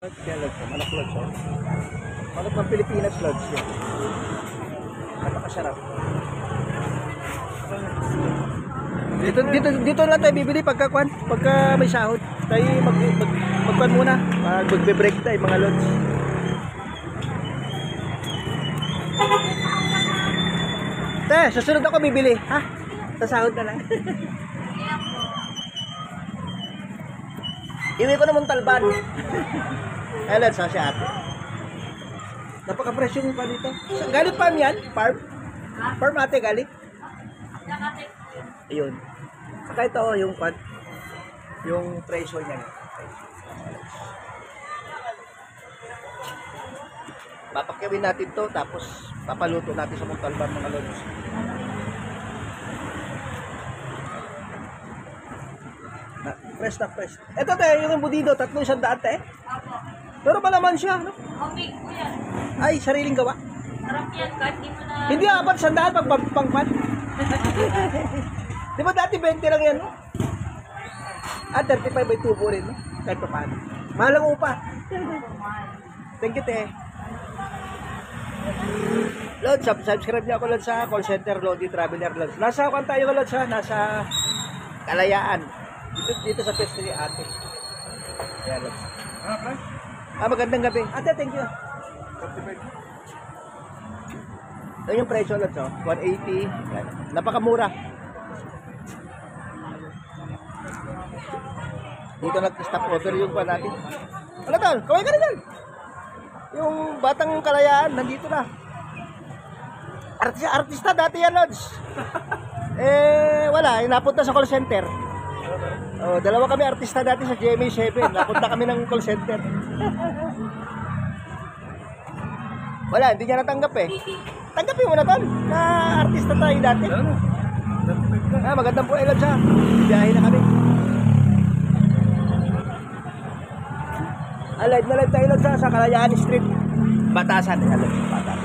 Kaya Lods, manok Lods, oh. Manok ng Pilipinas Lods, yun. Napakasarap. Dito lang tayo bibili pagka may sahod. Tayo magkwan muna. Magbe-break tayo mga Lods. Te, susunod ako bibili, ha? Sa sahod na lang. Iwi ko naman Talban. Eh, Lods, si ate. Napaka-presyo mo pa dito. Galit farm yan? Farm? Farm ate, galit? Ayun. Saka ito, yung presyo niya. Papakyawin natin to, tapos papaluto natin sa Montalban mga Lods. Fresh na fresh. Ito tayo, yung budido, 300 te. Pero pa naman siya, no? Okay, kuya. Ay, sariling gawa. Sarap yan, kahit di mo na... Hindi apat, 100 pag pangpan. Di ba dati 20 lang yan, no? 35 by tubo rin, no? Kahit pa paano. Mahal ang upa. Thank you, te. Lods, subscribe niyo ako Lods sa call center Lodi Traveler Lods. Nasa kwan tayo Lods ha? Nasa Kalayaan. Dito sa pwesto ni ate. Ayan Lods. Magandang gabi. Ate, thank you. Ito yung presyo Lods, oh. 180. Ayan. Napakamura. Dito nag-stop over yung kwan natin. Ano tol? Kaway ka na dyan. Yung batang Kalayaan, nandito na. Artista dati yan, Lods. Wala, napunta sa call center. Oh, dalawa kami artista dati sa GMA7. Napunta kami ng call center. Wala, hindi niya natanggap eh. Tanggapin mo na tol, na artista tayo dati. Magandang po, Lods ha. Biyahe na kami. Live na live tayo Lods sa Kalayaan Street. Batasan, Lods, Batasan.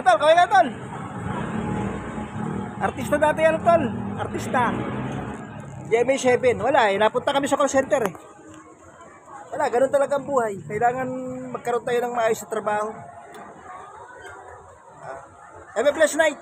Tol, kaway ka tol. Artista dati yan tol. Artista. GMA7. Wala eh. Napunta kami sa call center eh. Wala, ganun talaga ang buhay. Kailangan magkaroon tayo ng maayos sa trabaho. Have a blessed night.